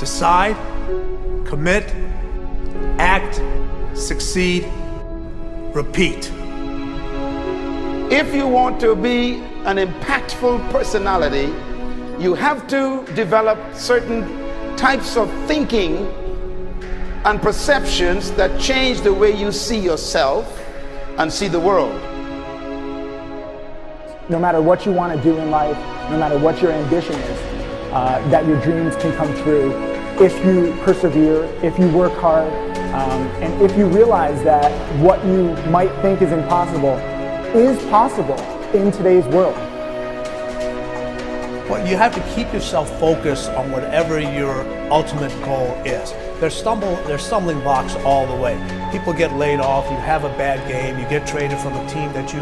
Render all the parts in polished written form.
Decide, commit, act, succeed, repeat. If you want to be an impactful personality, you have to develop certain types of thinking and perceptions that change the way you see yourself and see the world. No matter what you want to do in life, no matter what your ambition is, that your dreams can come true if you persevere, if you work hard, and if you realize that what you might think is impossible is possible in today's world. But you have to keep yourself focused on whatever your ultimate goal is. There's stumbling blocks all the way. People get laid off, you have a bad game, you get traded from a team that you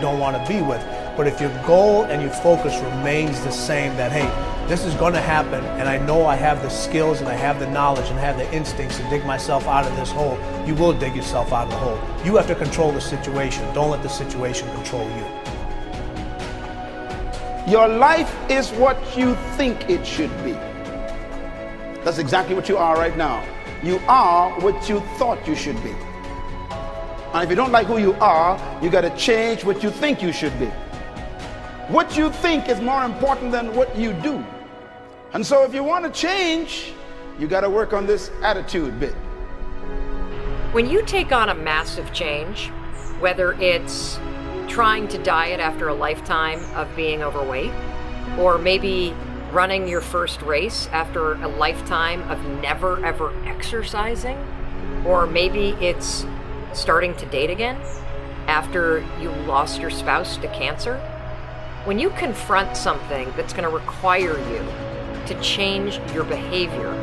don't want to be with. But if your goal and your focus remains the same, that hey, this is going to happen, and I know I have the skills and I have the knowledge and I have the instincts to dig myself out of this hole, you will dig yourself out of the hole. You have to control the situation. Don't let the situation control you. Your life is what you think it should be. That's exactly what you are right now. You are what you thought you should be. And if you don't like who you are, you got to change what you think you should be. What you think is more important than what you do. And so if you want to change, you got to work on this attitude bit. When you take on a massive change, whether it's trying to diet after a lifetime of being overweight, or maybe running your first race after a lifetime of never ever exercising, or maybe it's starting to date again after you lost your spouse to cancer. When you confront something that's going to require you to change your behavior,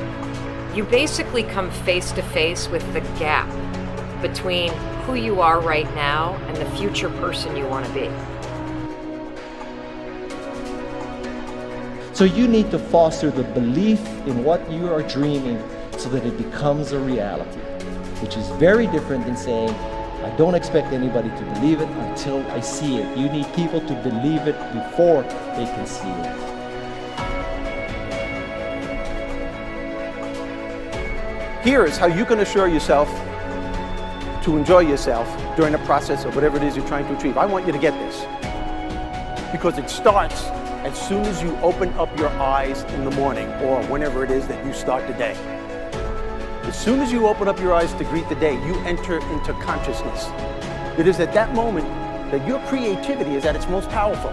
you basically come face to face with the gap between who you are right now and the future person you want to be. So you need to foster the belief in what you are dreaming so that it becomes a reality, which is very different than saying, I don't expect anybody to believe it until I see it. You need people to believe it before they can see it. Here is how you can assure yourself to enjoy yourself during the process of whatever it is you're trying to achieve. I want you to get this, because it starts as soon as you open up your eyes in the morning or whenever it is that you start the day. As soon as you open up your eyes to greet the day, you enter into consciousness. It is at that moment that your creativity is at its most powerful.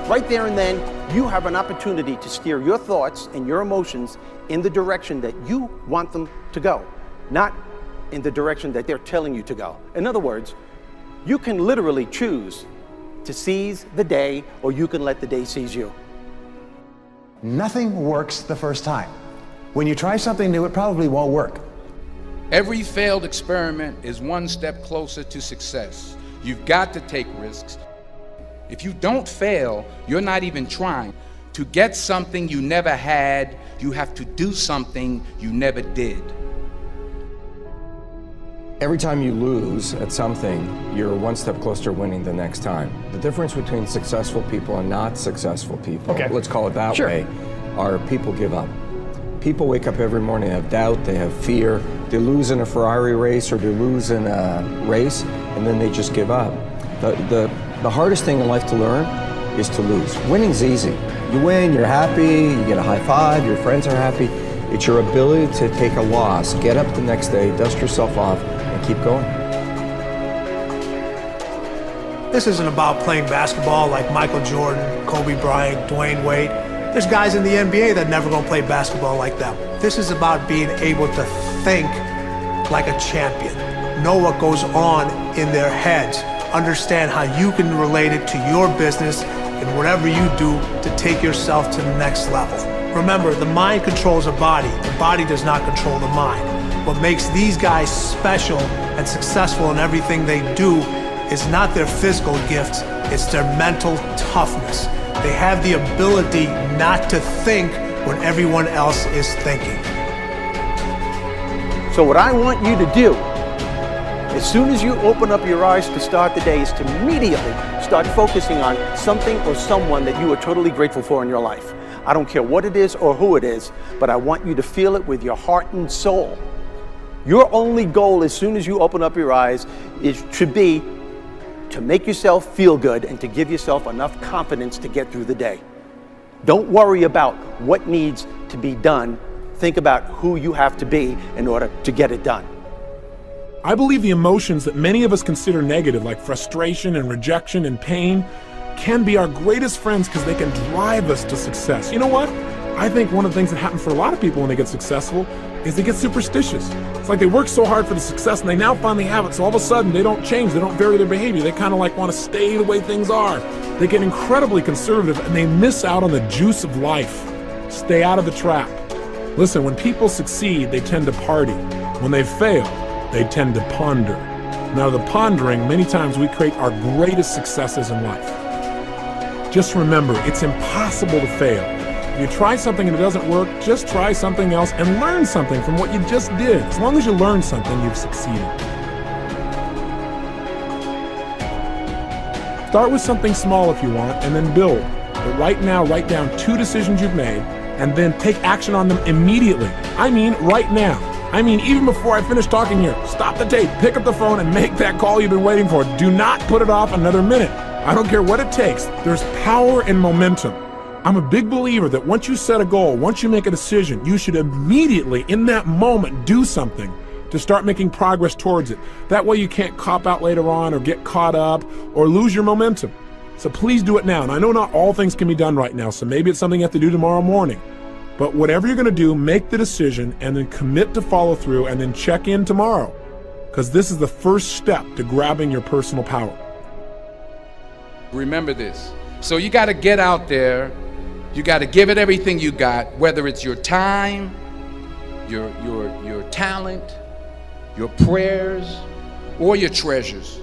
Right there and then, you have an opportunity to steer your thoughts and your emotions in the direction that you want them to go, not in the direction that they're telling you to go. In other words, you can literally choose to seize the day, or you can let the day seize you. Nothing works the first time. When you try something new, it probably won't work. Every failed experiment is one step closer to success. You've got to take risks. If you don't fail, you're not even trying. To get something you never had, you have to do something you never did. Every time you lose at something, you're one step closer to winning the next time. The difference between successful people and not successful people, let's call it that way, are people give up. People wake up every morning, have doubt, they have fear, they lose in a Ferrari race or they lose in a race, and then they just give up. The hardest thing in life to learn is to lose. Winning's easy. You win, you're happy, you get a high five, your friends are happy. It's your ability to take a loss, get up the next day, dust yourself off, and keep going. This isn't about playing basketball like Michael Jordan, Kobe Bryant, Dwayne Wade. There's guys in the NBA that never gonna play basketball like them. This is about being able to think like a champion, know what goes on in their heads, understand how you can relate it to your business and whatever you do to take yourself to the next level. Remember, the mind controls the body does not control the mind. What makes these guys special and successful in everything they do is not their physical gifts, it's their mental toughness. They have the ability not to think when everyone else is thinking. So what I want you to do, as soon as you open up your eyes to start the day, is to immediately start focusing on something or someone that you are totally grateful for in your life. I don't care what it is or who it is, but I want you to feel it with your heart and soul. Your only goal as soon as you open up your eyes should be to make yourself feel good and to give yourself enough confidence to get through the day. Don't worry about what needs to be done. Think about who you have to be in order to get it done. I believe the emotions that many of us consider negative, like frustration and rejection and pain, can be our greatest friends because they can drive us to success. You know what? I think one of the things that happens for a lot of people when they get successful is they get superstitious. It's like they work so hard for the success and they now finally have it, so all of a sudden they don't change, they don't vary their behavior, they kind of like want to stay the way things are. They get incredibly conservative and they miss out on the juice of life. Stay out of the trap. Listen, when people succeed, they tend to party. When they fail, they tend to ponder. Now, the pondering, many times we create our greatest successes in life. Just remember, it's impossible to fail. If you try something and it doesn't work, just try something else and learn something from what you just did. As long as you learn something, you've succeeded. Start with something small if you want, and then build. But right now, write down 2 decisions you've made, and then take action on them immediately. I mean, right now. I mean, even before I finish talking here, stop the tape, pick up the phone, and make that call you've been waiting for. Do not put it off another minute. I don't care what it takes. There's power in momentum. I'm a big believer that once you set a goal, once you make a decision, you should immediately, in that moment, do something to start making progress towards it. That way you can't cop out later on or get caught up or lose your momentum. So please do it now. And I know not all things can be done right now, so maybe it's something you have to do tomorrow morning. But whatever you're going to do, make the decision and then commit to follow through and then check in tomorrow. Because this is the first step to grabbing your personal power. Remember this. So you got to get out there. You got to give it everything you got, whether it's your time, your talent, your prayers, or your treasures.